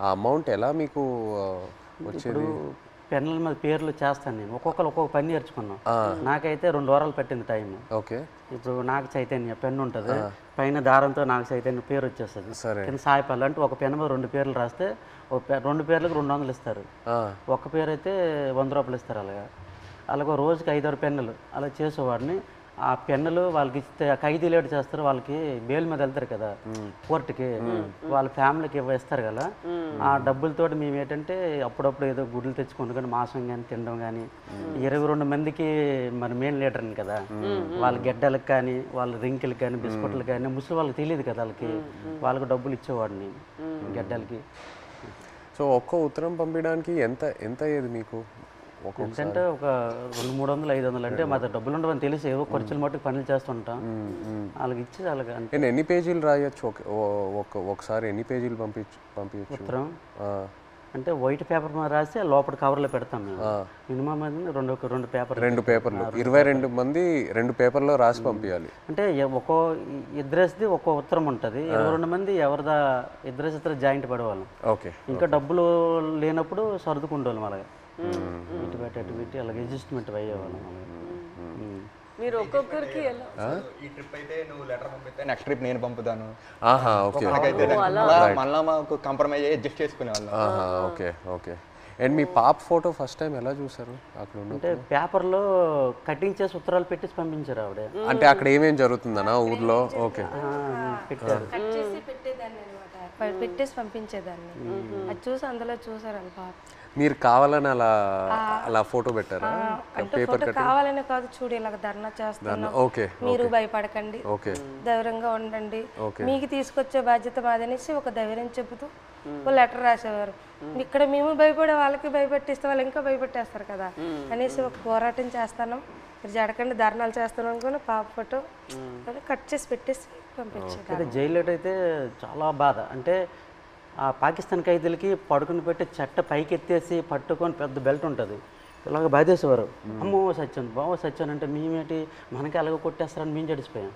ఆ అమౌంట్ ఎలా మీకు వచ్చేది?
పెన్నుల మీద పేర్లు చేస్తాను నేను. ఒక్కొక్కరు ఒక్కొక్క పని నేర్చుకున్నాం. నాకైతే 2 వారాలు పట్టింది టైం.
ఓకే.
ఇప్పుడు నాకు చైతన్య పెన్ను ఉంటుంది, పైన దారంతో నాకు చైతన్య పేరు వచ్చేస్తుంది. కింద సాయిపల్లి అంటే ఒక పెన్ను మీద 2 పేర్లు రాస్తే 2 పేర్లకు 200 ఇస్తారు. ఒక పేరు అయితే 100 రూపాయలు ఇస్తారు. అలాగే రోజుకి 5-6 పెన్నులు అలా చేసేవాడిని. ఆ పెన్నులు వాళ్ళకి ఇస్తే ఖైదీలు ఏడు చేస్తారు, వాళ్ళకి బెయిల్ మీద వెళ్తారు కదా కోర్టుకి, వాళ్ళ ఫ్యామిలీకి ఇస్తారు కదా. ఆ డబ్బులతోటి మేము ఏంటంటే అప్పుడప్పుడు ఏదో గుడ్లు తెచ్చుకుంటాం కానీ మాంసం కానీ తినడం కానీ. 22 మందికి మరి మెయిన్ లీడర్ని కదా, వాళ్ళ గెడ్డలకు కానీ వాళ్ళ రింకిలకు కానీ బిస్కెట్లకు కానీ ముసలి వాళ్ళకి తెలియదు కదా, వాళ్ళకి డబ్బులు ఇచ్చేవాడిని గెడ్డలకి.
సో ఒక్క ఉత్తరం పంపించడానికి ఎంత అయ్యేది మీకు?
అంటే ఒక 200-300-500 అంటే మా డబ్బులు ఉండవని తెలిసి ఏవో ఖర్చులు మట్టుకు పనులు చేస్తుంటాం. వాళ్ళకి ఇచ్చి అలాగే. అంటే
ఎన్ని పేజీలు రాయొచ్చు ఒకసారి? ఎన్ని పేజీలు పంపించచ్చు
ఉత్తరం? అంటే వైట్ పేపర్ మీద రాసి లోపల కవర్లో పెడతాం మేము. మినిమం రెండు పేపర్లు
22 మంది 2 పేపర్లో రాసి పంపించాలి.
అంటే ఒక్కో ఇద్దరేసిది ఒక్కో ఉత్తరం ఉంటుంది. 22 మంది ఎవరిదా ఇద్దరు జాయింట్ పడేవాళ్ళం.
ఓకే.
ఇంకా డబ్బులు లేనప్పుడు సర్దుకుంటేవాళ్ళం. అలాగే ఇటు పెట్టి అలాగే అడ్జస్ట్మెంట్ అయ్యేవాళ్ళం.
మీరు ఒక్కొక్కరికి
ఈ ట్రిప్ అయితే నువ్వు లెటర్ పంపిస్తే నెక్స్ట్ ట్రిప్ నేను పంపుతాను. మళ్ళీ మాకు కాంప్రమైజ్ అయ్యి అడ్జస్ట్ చేసుకునేవాళ్ళం.
ఓకే. అండ్ మీ పాప ఫోటో ఫస్ట్ టైం ఎలా చూసారు అక్కడ?
అంటే పేపర్లో కటింగ్ చేసి ఉత్తరాలు పెట్టేసి పంపించారు ఆవిడ.
అంటే అక్కడ ఏమేం జరుగుతుందనా ఊర్లో? ఓకే.
పెట్టారు,
పెట్టేసి పంపించేదాన్ని. అది చూసి అందులో చూసారు వాళ్ళ పాప.
మీరు కావాలని అలా ఫోటో పెట్టారా?
అంటే ఫోటో కావాలనే కాదు, చూడు ఇలాగ ధర్నా చేస్తున్నాం, మీరు భయపడకండి, ధైర్యంగా ఉండండి, మీకు తీసుకొచ్చే బాధ్యత మాదనేసి ఒక ధైర్యం చెబుతూ ఒక లెటర్ రాసేవారు. ఇక్కడ మేము భయపడే వాళ్ళకి భయపెట్టిస్తే వాళ్ళు ఇంకా భయపెట్టేస్తారు కదా అనేసి ఒక పోరాటం చేస్తాను, మీరు జడకండి ధర్నాలు చేస్తాను అనుకుని పాప ఫోటో కట్ చేసి పెట్టేసి పంపించారు.
జైల్లో అయితే చాలా బాధ. అంటే ఆ పాకిస్తాన్ ఖైదీలకి పడుకుని పెట్టి చెట్ట పైకి ఎత్తేసి పట్టుకొని పెద్ద బెల్ట్ ఉంటుంది, ఇలాగ బాధేసేవారు. అమ్మో సచ్చాను బావ సచ్చాను అంటే మేమేంటి మనకి అలాగ కొట్టేస్తారని మేము జడిసిపోయాం.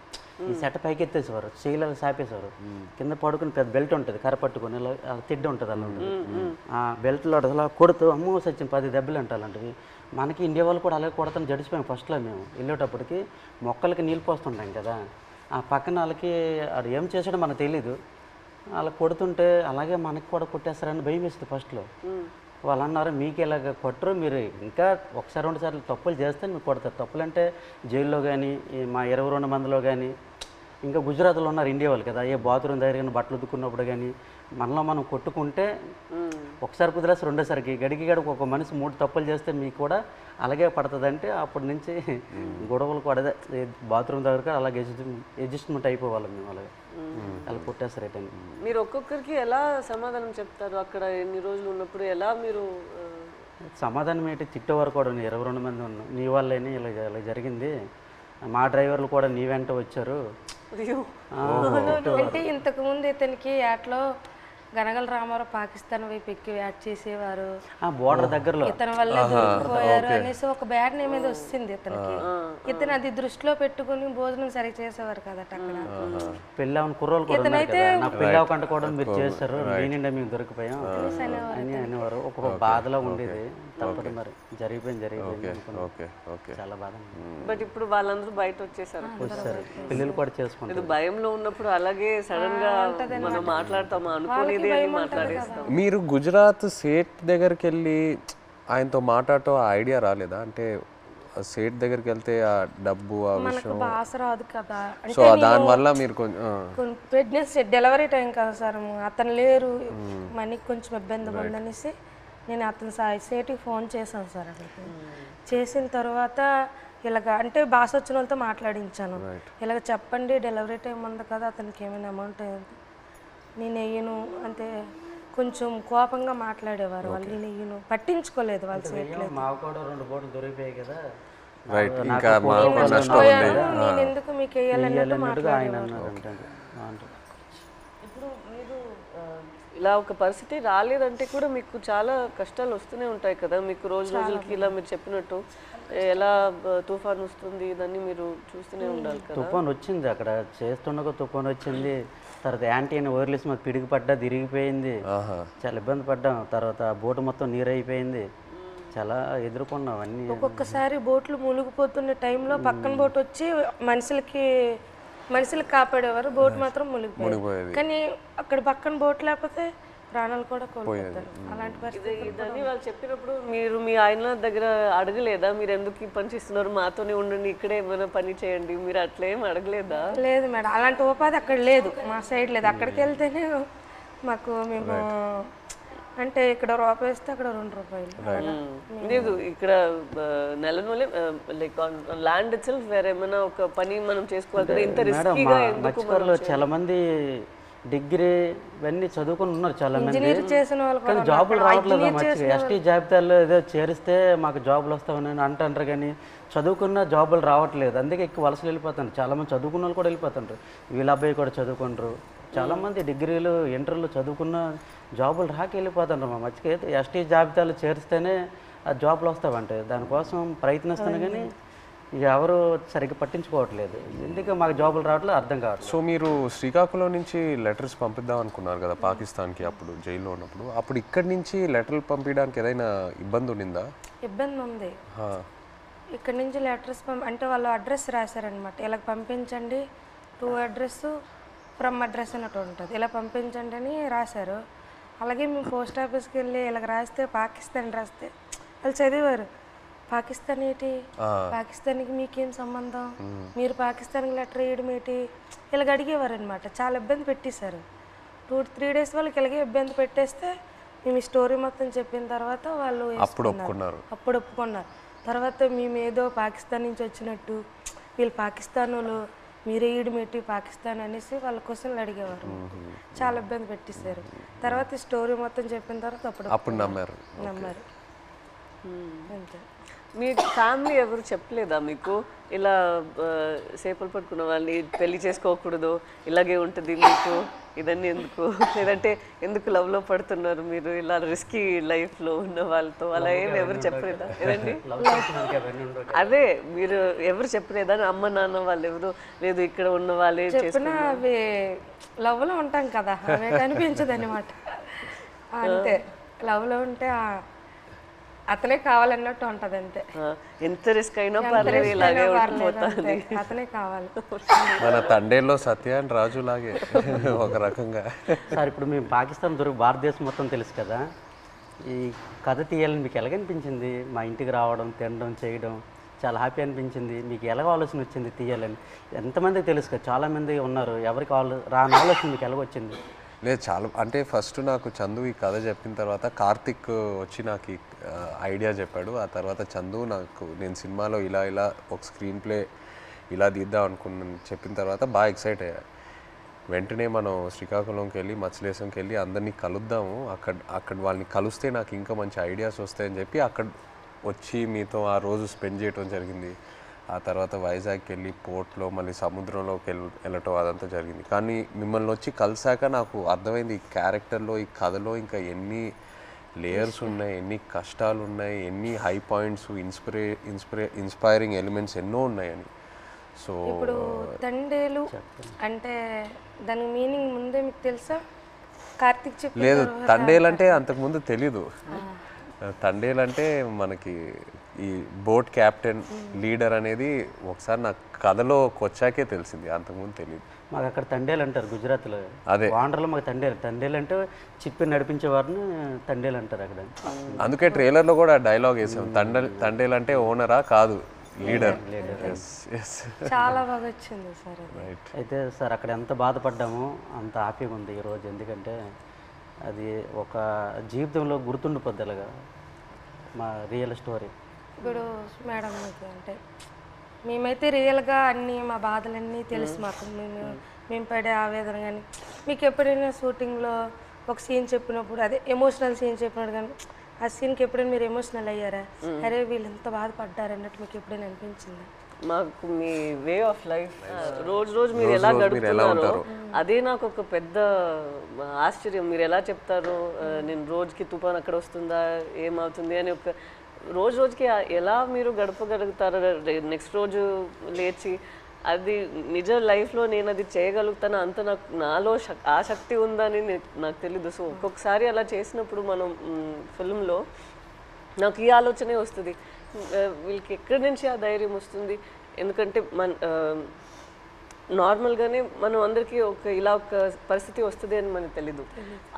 ఈ చెట్ట పైకి ఎత్తేసేవారు, చేయలేదు సాపేసేవారు. కింద పడుకుని పెద్ద బెల్ట్ ఉంటుంది, కర్ర పట్టుకొని ఇలా తిడ్డ ఉంటుంది అలా ఉంటుంది. ఆ బెల్ట్లో అలా కొడుతూ అమ్మో సచ్చాను 10 దెబ్బలు అంటే అలాంటివి. మనకి ఇండియా వాళ్ళు కూడా అలాగే కొడతాను జడిసిపోయాం. ఫస్ట్లో మేము వెళ్ళేటప్పటికి మొక్కలకి నీళ్ళు పోస్తుంటాం కదా, ఆ పక్కన వాళ్ళకి అది ఏం చేసాడో మనకు తెలీదు. అలా కొడుతుంటే అలాగే మనకి కూడా కొట్టేస్తారని భయం వేస్తుంది ఫస్ట్లో. వాళ్ళు అన్నారు మీకు ఇలాగ కొట్టరు, మీరు ఇంకా ఒకసారి 2 సార్లు తప్పులు చేస్తే మీకు కొడతారు. తప్పులు అంటే జైల్లో కానీ మా 22 మందిలో కానీ ఇంకా గుజరాత్లో ఉన్నారు ఇండియా వాళ్ళు కదా, ఏ బాత్రూమ్ దగ్గర కానీ బట్టలు ఉతుక్కున్నప్పుడు కానీ మనలో మనం కొట్టుకుంటే ఒకసారి కుదిరేసి రెండోసారికి గడికి ఒక మనిషి 3 తప్పులు చేస్తే మీకు కూడా అలాగే పడుతుంది. అంటే అప్పటి నుంచి గొడవలు కూడా అదే బాత్రూమ్ దగ్గర అలాగే అడ్జస్ట్మెంట్ అయిపోవాలి మేము. అలాగే అలా కొట్టేస్తారు రిటర్న్.
మీరు ఒక్కొక్కరికి ఎలా సమాధానం చెప్తారు అక్కడ ఎన్ని రోజులు ఉన్నప్పుడు? ఎలా మీరు
సమాధానం ఏంటి, తిట్టేవారు కూడా 22 మంది ఉన్నాం, నీ వల్లేని ఇలా ఇలా జరిగింది, మా డ్రైవర్లు కూడా నీ వెంట వచ్చారు.
అంటే ఇంతకుముందు ఇతనికి యాట్లో గనగల రామారావు పాకిస్తాన్ వైపు ఎక్కి యాడ్ చేసేవారు,
బోర్డర్ దగ్గరలో
ఇతని వల్ల దొరికిపోయారు అనేసి ఒక బ్యాడ్ నేమ్ మీద వచ్చింది ఇతనికి. ఇతను అది దృష్టిలో పెట్టుకుని భోజనం సరిగ్గా చేసేవారు కదా అక్కడ.
పెళ్ళి అవన్న కుర్రోలు కూడా ఉన్నారు కదా, నాకు పెళ్ళి అవ్వకుండా కూడా మీరు చేస్తారు, నేనిండా మీకు దొరికిపోయాం అని అనేవారు. ఒక బాధలో ఉండేది. తప్పదు మరి, జరిగిపోయింది చాలా బాధ.
బట్ ఇప్పుడు వాళ్ళందరూ బయట వచ్చేసారు,
పిల్లలు కూడా చేసుకుంటారు.
భయంలో ఉన్నప్పుడు అలాగే సడన్ గా మనం మాట్లాడతామా అనుకునేది మాట్లాడేస్తాం.
మీరు గుజరాత్ సేట్ దగ్గరికి వెళ్ళి ఆయనతో మాట్లాడటం ఐడియా రాలేదా? అంటే సేట్ దగ్గరికి వెళ్తే ఆ డబ్బు ఆ విషయం
భాష రాదు కదా,
సో దానివల్ల మీరు కొంచెం
ప్రెగ్నెన్సీ డెలివరీ టైం కదా సార్, అతను లేరు, మనకి కొంచెం ఇబ్బంది ఉందనేసి నేను అతను సేటికి ఫోన్ చేశాను సార్. అక్కడికి చేసిన తర్వాత ఇలాగ అంటే భాష వచ్చిన వాళ్ళతో మాట్లాడించాను, ఇలాగ చెప్పండి డెలివరీ టైం ఉంది కదా, అతనికి ఏమైనా అమౌంట్ నేను వెయ్యను అంటే కొంచెం కోపంగా మాట్లాడేవారు వాళ్ళు. నేను వెయ్యను, పట్టించుకోలేదు వాళ్ళు. నేను ఎందుకు మీకు వేయాలన్నట్టు
ఆయన
ఇప్పుడు మీరు ఇలా ఒక పరిస్థితి రాలేదంటే కూడా మీకు చాలా కష్టాలు వస్తూనే ఉంటాయి కదా. మీకు రోజులకి ఇలా మీరు చెప్పినట్టు ఎలా తుఫాన్ వస్తుంది దాన్ని మీరు చూస్తూనే ఉండాలి కదా.
తుఫాన్ వచ్చింది, అక్కడ చేస్తుండగా తుఫాన్ వచ్చింది. తర్వాత యాంటీ అని ఓవర్లేసి మాకు పిడికి పడ్డా, తిరిగిపోయింది, చాలా ఇబ్బంది పడ్డాం. తర్వాత బోటు మొత్తం నీరు అయిపోయింది, చాలా ఎదుర్కొన్నాం అన్నీ.
ఒక్కొక్కసారి బోట్లు మునిగిపోతున్న టైంలో పక్కన బోట్ వచ్చి మనుషులు కాపాడేవారు, బోట్ మాత్రం మునిగిపోయేది. కానీ అక్కడ పక్కన బోట్ లేకపోతే ప్రాణాలు కూడా కోల్పోతారు. అలాంటి పరిస్థితి
ఇదని వాళ్ళు చెప్పినప్పుడు మీరు మీ ఆయన దగ్గర అడగలేదా, మీరు ఎందుకు ఈ పని చేస్తున్నారు, మాతోనే ఉండండి, ఇక్కడే ఏమైనా పని చేయండి, మీరు అట్లా ఏం అడగలేదా?
లేదు మేడం, అలాంటి ఉపాధి అక్కడ లేదు, మా సైడ్ లేదు. అక్కడికి వెళ్తేనే మాకు మేము అంటే ఇక్కడ రూపాయి ఇస్తే అక్కడ 2 రూపాయలు
లేదు. ఇక్కడ నెలనూలే లైక్ ల్యాండ్ ఇట్ సెల్ఫ్ వేరే ఏమైనా ఒక పని మనం చేసుకోవాలి కదా. ఇంత రిస్కీగా ఎందుకు?
చాలా మంది డిగ్రీ ఇవన్నీ చదువుకుని ఉన్నారు చాలా మంది,
చేసిన వాళ్ళు
కానీ జాబులు రావట్లేదు. మంచిగా ఎస్టీ జాబితాలో ఏదో చేరిస్తే మాకు జాబులు వస్తామని అంటారు, కానీ చదువుకున్న జాబులు రావట్లేదు. అందుకే ఎక్కువ వలసలు వెళ్ళిపోతారు. చాలామంది చదువుకున్న వాళ్ళు కూడా వెళ్ళిపోతుంటారు. వీళ్ళ అబ్బాయి కూడా చదువుకుంటారు. చాలామంది డిగ్రీలు ఇంటర్లు చదువుకున్న జాబులు రాక వెళ్ళిపోతుంటారు. మా మధ్యకి ఎస్టీ జాబితాలు చేరిస్తేనే ఆ జాబులు వస్తావంటే దానికోసం ప్రయత్నిస్తాను, కానీ ఎవరు సరిగ్గా పట్టించుకోవట్లేదు. ఎందుకు మాకు జాబులు రావట్లేదు అర్థం కావట్లేదు.
సో మీరు శ్రీకాకుళం నుంచి లెటర్స్ పంపిద్దాం అనుకున్నారు కదా పాకిస్తాన్కి, అప్పుడు జైల్లో ఉన్నప్పుడు. అప్పుడు ఇక్కడి నుంచి లెటర్లు పంపించడానికి ఏదైనా ఇబ్బంది ఉండిందా?
ఇబ్బంది ఉంది. ఇక్కడ నుంచి లెటర్స్ అంటే వాళ్ళు అడ్రస్ రాశారనమాట, ఇలా పంపించండి, టు అడ్రస్ ఫ్రమ్ అడ్రస్ అన్నట్టు ఉంటుంది, ఇలా పంపించండి అని రాశారు. అలాగే మేము పోస్ట్ ఆఫీస్కి వెళ్ళి ఇలాగ రాస్తే పాకిస్తాన్ రాస్తే వాళ్ళు చదివారు, పాకిస్తాన్ ఏంటి, పాకిస్తాన్కి మీకేం సంబంధం, మీరు పాకిస్తాన్కి లెటర్ వేయడం ఏంటి, ఇలాగ అడిగేవారు అనమాట. చాలా ఇబ్బంది పెట్టేశారు. 2-3 డేస్ వాళ్ళకి ఇలాగే ఇబ్బంది పెట్టేస్తే మేము ఈ స్టోరీ మొత్తం చెప్పిన తర్వాత వాళ్ళు అప్పుడు ఒప్పుకున్నారు. తర్వాత మేము ఏదో పాకిస్తాన్ నుంచి వచ్చినట్టు, వీళ్ళు పాకిస్తాన్ వాళ్ళు, మీరే ఈడమేటి పాకిస్తాన్ అనేసి వాళ్ళ క్వశ్చన్లు అడిగేవారు. చాలా ఇబ్బంది పెట్టేశారు. తర్వాత ఈ స్టోరీ మొత్తం చెప్పిన తర్వాత అప్పుడు నమ్మారు. అంతే.
మీ ఫ్యామిలీ ఎవరు చెప్పలేదా మీకు ఇలా చేపలు పట్టుకున్న వాళ్ళని పెళ్లి చేసుకోకూడదు, ఇలాగే ఉంటుంది మీకు, ఇదన్నీ ఎందుకు, లేదంటే ఎందుకు లవ్లో పడుతున్నారు మీరు ఇలా రిస్కీ లైఫ్లో ఉన్న వాళ్ళతో, అలా ఏమి ఎవరు చెప్పలేదా? ఏదండి అదే మీరు ఎవరు చెప్పలేదా? అమ్మ నాన్న వాళ్ళు ఎవరు లేదు, ఇక్కడ ఉన్న వాళ్ళే
చెప్పినా అవి లవ్లో ఉంటాం కదా, అవే కనిపించదు అనమాట. అంతే, లవ్లో ఉంటే అతనే కావాలన్నట్టు ఉంటది అంతే.
ఎంత రిస్క్ అయినా పర్లేదు ఇలాగే ఉండిపోతాను.
అతనే కావాలి.
మన తండేల్లో సత్య అండ్ రాజు లాగే ఒక రకంగా.
సార్ ఇప్పుడు మేము పాకిస్తాన్ భారతదేశం మొత్తం తెలుసు కదా, ఈ కథ తీయాలని మీకు ఎలాగనిపించింది? మా ఇంటికి రావడం, తినడం, చేయడం చాలా హ్యాపీ అనిపించింది. మీకు ఎలాగ ఆలోచన వచ్చింది తీయాలని? ఎంతమందికి తెలుసు కదా, చాలామంది ఉన్నారు, ఎవరికి రాని ఆలోచన మీకు ఎలాగొచ్చింది?
లేదు, చాలా అంటే ఫస్ట్ నాకు చందు ఈ కథ చెప్పిన తర్వాత కార్తిక్ వచ్చి నాకు ఈ ఐడియా చెప్పాడు. ఆ తర్వాత చందు నాకు నేను సినిమాలో ఇలా ఇలా ఒక స్క్రీన్ ప్లే ఇలా తీద్దాం అనుకున్నాను చెప్పిన తర్వాత బాగా ఎక్సైట్ అయ్యా. వెంటనే మనం శ్రీకాకుళంకి వెళ్ళి మత్స్యలేశంకి వెళ్ళి అందరినీ కలుద్దాము, అక్కడ వాళ్ళని కలిస్తే నాకు ఇంకా మంచి ఐడియాస్ వస్తాయని చెప్పి అక్కడ వచ్చి మీతో ఆ రోజు స్పెండ్ చేయడం జరిగింది. ఆ తర్వాత వైజాగ్కి వెళ్ళి పోర్ట్లో మళ్ళీ సముద్రంలోకి వెళ్ళటం అదంతా జరిగింది. కానీ మిమ్మల్ని వచ్చి కలిసాక నాకు అర్థమైంది ఈ క్యారెక్టర్లో, ఈ కథలో ఇంకా ఎన్ని లేయర్స్ ఉన్నాయి, ఎన్ని కష్టాలు ఉన్నాయి, ఎన్ని హై పాయింట్స్, ఇన్స్పైరింగ్ ఎలిమెంట్స్ ఎన్నో ఉన్నాయని. సో
ఇప్పుడు తండేలు అంటే దాని మీనింగ్ ముందే మీకు తెలుసా? కార్తిక్ చెప్పి
లేదు, తండేలంటే అంతకుముందు తెలీదు. తండేలంటే మనకి ఈ బోట్ క్యాప్టెన్ లీడర్ అనేది ఒకసారి నాకు కథలోకి వచ్చాకే తెలిసింది, అంతకుముందు తెలియదు.
మాకు అక్కడ తండేలు అంటారు గుజరాత్లో.
అదే
ఆంధ్రలో మాకు తండేలు అంటే చిప్పి నడిపించే వారిని తండేలు అంటారు అక్కడ.
అందుకే ట్రైలర్లో కూడా డైలాగ్ వేసాం, తండేలు అంటే ఓనరా కాదు, లీడర్.
చాలా బాగా వచ్చింది సార్.
అయితే సార్ అక్కడ ఎంత బాధపడ్డామో అంత హ్యాపీగా ఉంది ఈరోజు. ఎందుకంటే అది ఒక జీవితంలో గుర్తుండిపోద్ది అలాగా మా రియల్ స్టోరీ.
ఇప్పుడు మేడం మీకు అంటే మేమైతే రియల్గా అన్నీ మా బాధలన్నీ తెలుసు మాకు. మేము పడే ఆవేదన కానీ మీకు ఎప్పుడైనా షూటింగ్లో ఒక సీన్ చెప్పినప్పుడు, అదే ఎమోషనల్ సీన్ చెప్పినప్పుడు కానీ ఆ సీన్కి ఎప్పుడైనా మీరు ఎమోషనల్ అయ్యారా? అరే వీళ్ళు ఎంత బాధపడ్డారు అన్నట్టు మీకు ఎప్పుడైనా అనిపించిందా?
మాకు మీ వే ఆఫ్ లైఫ్ రోజు మీరు ఎలా గడుపుతున్నారో అదే నాకు ఒక పెద్ద ఆశ్చర్యం. మీరు ఎలా చెప్తారు, నేను రోజుకి తుఫాన్ అక్కడ వస్తుందా, ఏమవుతుంది అని ఒక రోజుకి ఎలా మీరు గడపగలుగుతారు? నెక్స్ట్ రోజు లేచి అది నిజ లైఫ్లో నేను అది చేయగలుగుతాను అంత నాలో ఆ శక్తి ఉందని నాకు తెలీదు. సో ఒక్కొక్కసారి అలా చేసినప్పుడు మనం ఫిల్మ్లో నాకు ఈ ఆలోచనే వస్తుంది, వీళ్ళకి ఎక్కడి నుంచి ఆ ధైర్యం వస్తుంది? ఎందుకంటే నార్మల్గానే మనం అందరికీ ఇలా ఒక పరిస్థితి వస్తుంది అని మనకు తెలీదు.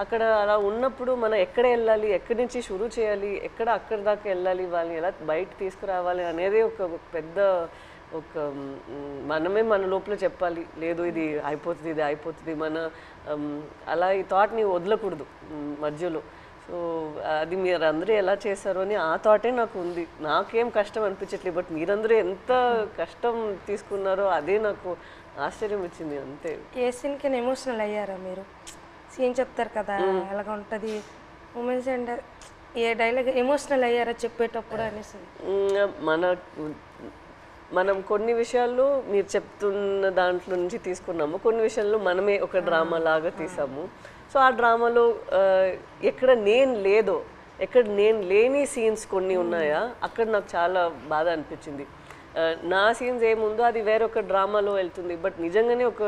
అక్కడ అలా ఉన్నప్పుడు మనం ఎక్కడ వెళ్ళాలి, ఎక్కడి నుంచి షురూ చేయాలి, అక్కడి దాకా వెళ్ళాలి, వాళ్ళని ఎలా బయట తీసుకురావాలి అనేది ఒక పెద్ద మనమే మన లోపల చెప్పాలి, లేదు ఇది అయిపోతుంది మన అలా ఈ థాట్ని వదలకూడదు మధ్యలో. సో అది మీరు అందరూ ఎలా చేశారో అని ఆ థాటే నాకు ఉంది. నాకేం కష్టం అనిపించట్లేదు, బట్ మీరందరూ ఎంత కష్టం తీసుకున్నారో అదే నాకు ఆశ్చర్యం ఇచ్చింది అంతే.
ఏ సీన్కి ఎమోషనల్ అయ్యారా మీరు? సీన్ చెప్తారు కదా ఎలాగ ఉంటుంది మూమెంట్స్, అంటే ఏ డైలాగ్ ఎమోషనల్ అయ్యారా చెప్పేటప్పుడు అనేసి?
మనం కొన్ని విషయాల్లో మీరు చెప్తున్న దాంట్లో నుంచి తీసుకున్నాము, కొన్ని విషయాల్లో మనమే ఒక డ్రామా లాగా తీసాము. సో ఆ డ్రామాలో ఎక్కడ నేను లేని సీన్స్ కొన్ని ఉన్నాయా, అక్కడ నాకు చాలా బాధ అనిపించింది. నా సీన్స్ ఏముందో అది వేరొక డ్రామాలో వెళ్తుంది, బట్ నిజంగానే ఒక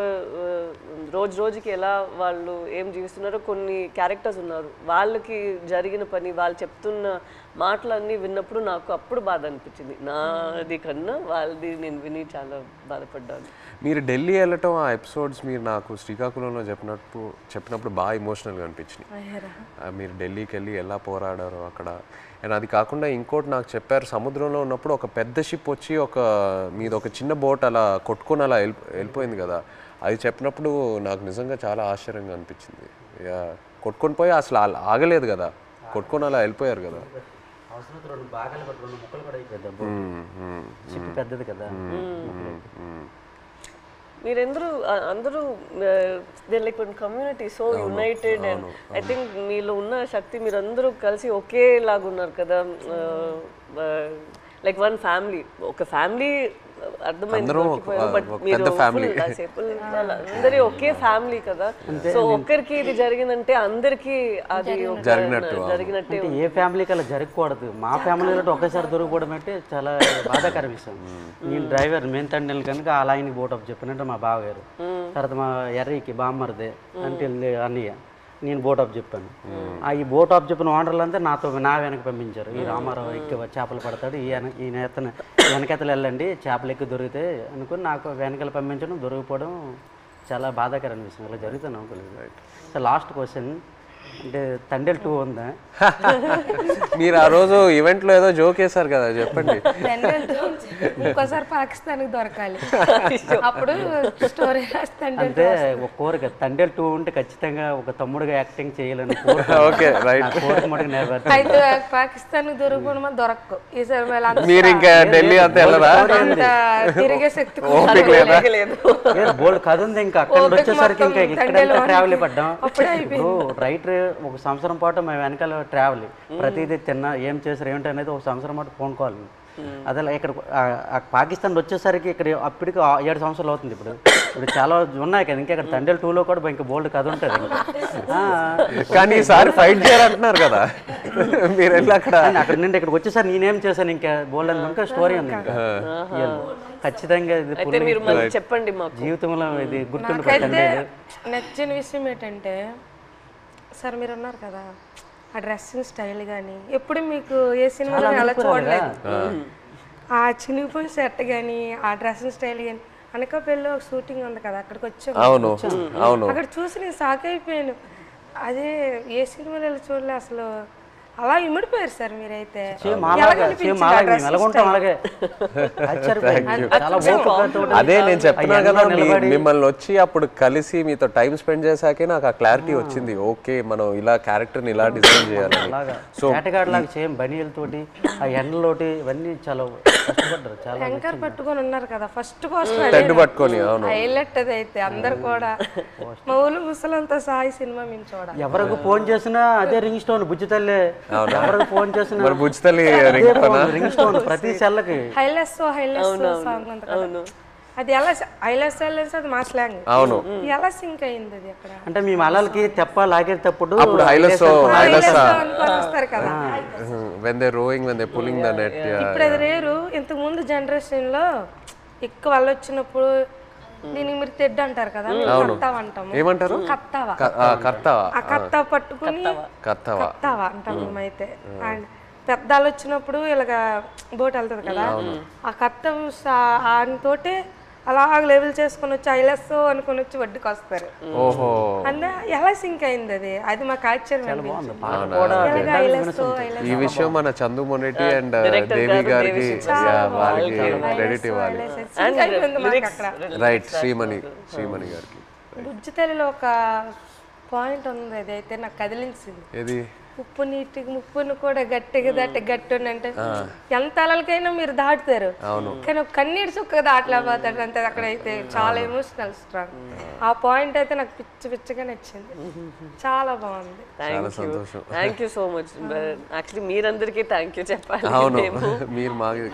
రోజుకి ఎలా వాళ్ళు ఏం జీవిస్తున్నారో కొన్ని క్యారెక్టర్స్ ఉన్నారు, వాళ్ళకి జరిగిన పని, వాళ్ళు చెప్తున్న మాటలన్నీ విన్నప్పుడు నాకు అప్పుడు బాధ అనిపించింది. నాది కన్నా వాళ్ళది నేను విని చాలా బాధపడ్డాను.
మీరు ఢిల్లీ వెళ్ళటం ఆ ఎపిసోడ్స్ మీరు నాకు శ్రీకాకుళంలో చెప్పినప్పుడు బాగా ఎమోషనల్గా అనిపించినాయి. మీరు ఢిల్లీకి వెళ్ళి ఎలా పోరాడారో అక్కడ. అండ్ అది కాకుండా ఇంకోటి నాకు చెప్పారు, సముద్రంలో ఉన్నప్పుడు ఒక పెద్ద షిప్ వచ్చి మీది ఒక చిన్న బోట్ అలా కొట్టుకొని అలా వెళ్ళిపోయింది కదా, అది చెప్పినప్పుడు నాకు నిజంగా చాలా ఆశ్చర్యంగా అనిపించింది. కొట్టుకొని పోయి అసలు ఆగలేదు కదా, కొట్టుకొని అలా వెళ్ళిపోయారు కదా.
పెద్దది కదా.
మీరందరూ అందరూ like community so United, and I think మీలో ఉన్న శక్తి మీరందరూ కలిసి ఒకేలాగా ఉన్నారు కదా, లైక్ వన్ ఫ్యామిలీ. ఒక ఫ్యామిలీ అర్థమైంది, బట్ మీరు అందరి ఒకే ఫ్యామిలీ కదా. సో ఒక్కరికి ఇది జరిగిందంటే అందరికి అది జరిగినట్టే.
ఏ ఫ్యామిలీకి అలా జరగకూడదు. మా ఫ్యామిలీలో ఒకేసారి దొరికిపోవడం అంటే చాలా బాధాకర విషయం. నేను డ్రైవర్ మెయిన్ తండ్రి కనుక ఆ లైన్కి బోటప్ చెప్పినట్టు మా బావగారు, తర్వాత మా ఎర్రీకి బామ్మరిదే అంటే అన్నయ్య, నేను బోట్ ఆఫ్ చెప్పాను. ఈ బోట్ ఆఫ్ చెప్పిన ఓనర్లంతా నా వెనక పంపించారు. ఈ రామారావు ఎక్కి చేపలు పడతాడు, ఈ నేతను వెనకెతలు వెళ్ళండి చేపలు ఎక్కి దొరికితే అనుకుని నాకు వెనకాల పంపించడం, దొరికిపోవడం చాలా బాధాకరం అనిపిస్తుంది. అలా జరుగుతుంది అనుకోలేదు. సో లాస్ట్ క్వశ్చన్ అంటే తండేల్ 2 ఉందా?
మీరు ఆ రోజు ఈవెంట్లో ఏదో జోక్ వేశారు కదా, చెప్పండి.
ఇంకోసారి పాకిస్తాన్కి దొరకాలి, అప్పుడు స్టోరీ
అంటే ఒక కోరిక తండేల్ 2 ఉంటే ఖచ్చితంగా ఒక తమ్ముడుగా యాక్టింగ్ చేయాలని
ఓకే రైట్.
కోరిక మటుకు నెరవేర్చాలి.
అయితే పాకిస్తాన్కి దొరకకుండా దొరకవు ఈసారి.
మీరు ఇంకా ఢిల్లీ అంతా వెళ్ళరా?
అంత తిరిగే శక్తి
బోల్డ్ కథ ఉంది. ఇంకా అక్కడ వచ్చేసరికి ఇంకా ఇక్కడ ట్రావెల్ పడ్డాం. రైటర్ ఒక సంవత్సరం పాటు మేము వెనకాల ట్రావెల్, ప్రతిదీ తిన్నా ఏం చేశారు ఏమిటి అనేది ఒక సంవత్సరం పాటు ఫోన్ కాల్. అదే ఇక్కడ పాకిస్తాన్ వచ్చేసరికి ఇక్కడ అప్పటికి 7 సంవత్సరాలు అవుతుంది. ఇప్పుడు చాలా ఉన్నాయి కదా, ఇంకా ఇక్కడ తండేల్ 2లో కూడా ఇంకా బోల్డ్ కథ ఉంటుంది.
కానీ ఈసారి ఫైట్ చేయాలంటున్నారు కదా మీరు వెళ్ళి అక్కడ
నుండి ఇక్కడికి వచ్చేసరికి నేనేం చేశాను ఇంకా బోల్డ్ అని ఇంకా స్టోరీ ఉంది. ఖచ్చితంగా ఇది
చెప్పండి మాకు.
జీవితంలో ఇది గుర్తుండిపోతుంది.
నచ్చిన విషయం ఏంటంటే సార్ మీరు ఉన్నారు కదా, ఆ డ్రెస్సింగ్ స్టైల్ కానీ ఎప్పుడు మీకు ఏ సినిమాలో అలా చూడలేదు. ఆ చినిగిపోయిన సెట్ కానీ ఆ డ్రెస్సింగ్ స్టైల్ కానీ అనకాపల్లిలో ఒక షూటింగ్ ఉంది కదా, అక్కడికి వచ్చాము. అక్కడ చూసి నేను షాక్ అయిపోయాను. అదే ఏ సినిమాలో చూడలే అసలు. అలా ఇమిడిపోయారు సార్ మీరైతే.
అదే నేను చెప్తున్నా కదా, మిమ్మల్ని వచ్చి అప్పుడు కలిసి మీతో టైం స్పెండ్ చేశాకే నాకు ఆ క్లారిటీ వచ్చింది. ఓకే మనం ఇలా క్యారెక్టర్ని ఇలా డిజైన్ చేయాలి.
సో లాగా సేమ్ బనీలతోటి ఆ ఎండలోటి ఇవన్నీ చాలా కష్టపడ్డారు. చాలా
యాంకర్ పట్టుకొని ఉన్నారు కదా ఫస్ట్ పోస్ట్
పట్టుకొని
హైలైట్ అది అయితే అందరు కూడా మా ఊళ్ళు ముసలంతా సాయి సినిమా మేము చూడాలి.
ఎవరికి ఫోన్ చేసినా అదే రింగ్ స్టోన్ బుజ్జి తల్లే. ఎవరికి ఫోన్ చేసినా రింగ్ స్టోన్ ప్రతి సెల్లకి
హైలెస్ సాంగ్ ఉంది కదా, అది ఎలా హైలెస్ అది మా స్లాంగ్.
అవును,
ఎలా సింక్ అయింది అది అక్కడ
అంటే మీ మలాలకి తెప్ప లాగేటప్పుడు
వస్తారు కదా
when they rowing, when they pulling the net.
ఇప్పుడు అది రేరు. ఇంతకు ముందు జనరేషన్ లో ఎక్కువ వాళ్ళు వచ్చినప్పుడు దీనికి మీరు తెడ్డు అంటారు కదా, కత్తావ అంటాము.
ఏమంటారు?
కత్తావా. ఆ కత్తావ పట్టుకుని కత్తావా అంటాం మేమైతే. అండ్ పెద్దాలు వచ్చినప్పుడు ఇలాగ బోట్ వెళ్తుంది కదా, ఆ కత్త ఆయనతోటే అలా లెవెల్ చేసుకుని వచ్చి ఐలెస్ అనుకుని వచ్చి వడ్డీకి వస్తారు. అంటే ఎలా సింక్ అయింది అది, అది మాకు ఆశ్చర్యం.
ఈ విషయం మన చందు మొనెటి అండ్ దేవి గారికి వాళ్ళకి క్రెడిట్ ఇవ్వాలి. రైట్, శ్రీమణి గారికి.
బుజ్జితల్లిలో ఒక పాయింట్ ఉంది, అది అయితే నాకు కదిలించింది.
ఏది?
ఉప్పు నీటికి ముప్పును కూడా గట్టిగా గట్టి అంటే ఎంత అలలకైనా మీరు దాటుతారు, కానీ ఒక కన్నీటి చుక్క దాటలేకపోతాడు అంతే. అక్కడైతే చాలా ఎమోషనల్ స్ట్రాంగ్. ఆ పాయింట్ అయితే నాకు పిచ్చిగా నచ్చింది, చాలా బాగుంది.
Thank you so much. Actually మీరందరికీ థ్యాంక్ యూ చెప్పాలి.
మీరు మాకు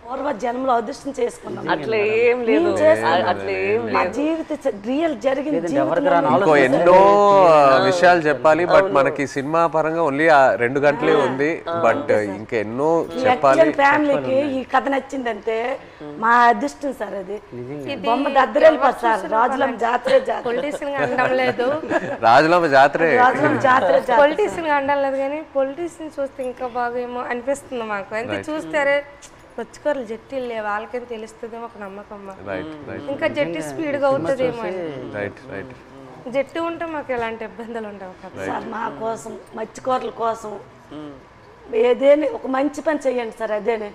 పూర్వ జన్మలో అదృష్టం చేసుకున్నాం.
అట్లా ఏం లేదు, అట్లా ఏం లేదు.
జీవితం రియల్ జరిగింది.
ఇంకో ఎన్నో విషయాలు చెప్పాలి, బట్ మనకి సినిమా పరంగా ఓన్లీ 2 గంటలే ఉంది. బట్ ఇంకా ఎన్నో చెప్పాలి.
ఫ్యామిలీకి ఈ కథ నచ్చిందంటే మా అదృష్టం సార్. అది బొమ్మ దద్దరెళ్ళిపోతుంది సార్. రాజులమ్మ జాతర
పొలిటీషియన్ గా అనడం లేదు,
రాజులమ్మ జాతరే
పొలిటీషియన్ గా అనడం లేదు, కానీ పొలిటీషియన్ చూస్తే ఇంకా బాగా ఏమో అనిపిస్తుంది మాకు. ఎంత చూస్తారే వచ్చుకోరు జట్టీలు లేవు, వాళ్ళకేం తెలుస్తుందేమో ఒక నమ్మకం. ఇంకా జట్టి స్పీడ్గా అవుతుందేమో. జట్టు ఉంటే మాకు ఎలాంటి ఇబ్బందులు ఉండవు కదా
సార్. మా కోసం మత్స్యకారుల కోసం ఏదేని ఒక మంచి పని చెయ్యండి సార్. అదేనే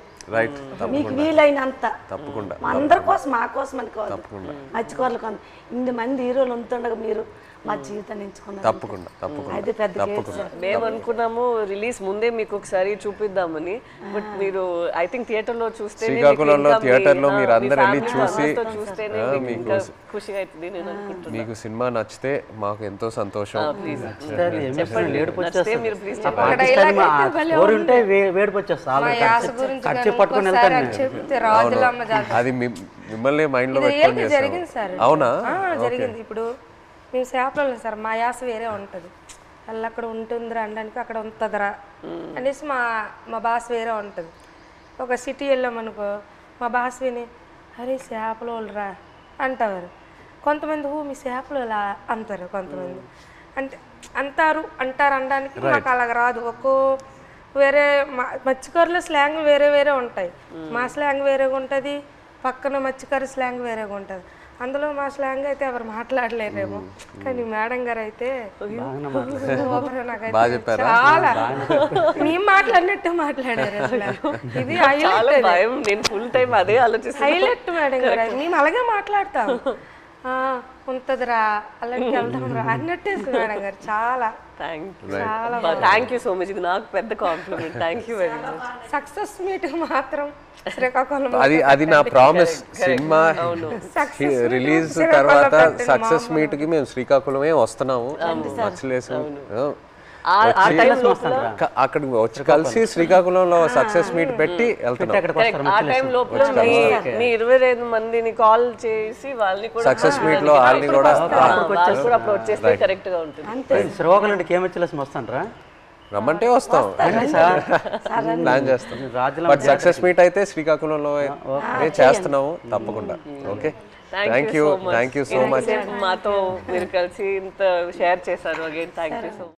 మీకు వీలైనంత
తప్పకుండా
అందరి కోసం, మా కోసం అని కాదు, మత్స్యకారుల కోసం. 8 మంది హీరోలు ఉంటుండగా మీరు మా జీవితాన్ని ఎంచుకున్నారు.
తప్పకుండా
అది పెద్ద.
మేము అనుకున్నాము రిలీజ్ ముందే మీకు ఒకసారి చూపిద్దామని, బట్ మీరు ఐ థింక్ థియేటర్ లో చూస్తే
శ్రీకాకుళంలో థియేటర్ లో మీరు అందరూ వెళ్ళి చూసి
ఖుషిగా అవుతుంది నేను అనుకుంటున్నాను.
మీకు సినిమా నచ్చితే మాకు ఎంతో సంతోషం. అది మిమ్మల్ని మైండ్ లో పెట్టుకొని చేస్తాం. అవునా?
జరిగింది. ఇప్పుడు మేము చేపలు సార్, మా యాస వేరే ఉంటుంది. అలా అక్కడ ఉంటుందిరా అనడానికి అక్కడ ఉంటుందిరా అనేసి మా భాష వేరే ఉంటుంది. ఒక సిటీ వెళ్ళామనుకో మా భాష విని అరే చేపలు వాళ్ళరా అంటారు. కొంతమంది మీ చేపలు ఇలా అంటారు, కొంతమంది అంటే అంటారు అనడానికి మాకు అలాగ రాదు. వేరే మత్స్యకారుల స్లాంగ్ వేరే వేరే ఉంటాయి. మా స్లాంగ్ వేరేగా ఉంటుంది, పక్కన మత్స్యకారు స్లాంగ్ వేరేగా ఉంటుంది. అందులో మా స్లాంగ్ అయితే ఎవరు మాట్లాడలేరేమో, కానీ మేడం గారు అయితే నాకైతే చాలా మేము మాట్లాడినట్టు మాట్లాడారు. అసలు ఇది హైలైట్ మేడం గారు. మేము అలాగే మాట్లాడతాం, ఉంటదిరా అలాంటి వెళ్దాం రా అన్నట్టు మేడం గారు. చాలా
థ్యాంక్ యూ సో మచ్. ఇది నాకు పెద్ద compliment. Thank you very much.
Success meet మాత్రం శ్రీకాకుళం
అది నా ప్రామిస్. సినిమా రిలీజ్ తర్వాత సక్సెస్ మీట్ కి మేము శ్రీకాకుళమే వస్తున్నాము. అక్కడికి వచ్చి కలిసి శ్రీకాకుళంలో సక్సెస్ మీట్ పెట్టి వెళ్తున్నాం.
మీ 25 మందిని కాల్ చేసి వాళ్ళని కూడా
సక్సెస్ మీట్ లో వాళ్ళని కూడా
వచ్చేస్తే కరెక్ట్ గా ఉంటుంది.
శ్రీకాకుళం నుండి కేమొచ్చేసి వస్తానరా,
రమ్మంటే వస్తాం, ప్లాన్ చేస్తాం. బట్ సక్సెస్ మీట్ అయితే శ్రీకాకుళంలో చేస్తున్నాము తప్పకుండా. Okay, thank you so much.
మాతో మీరు కలిసి ఇంత షేర్ చేశారు. Again thank you so much.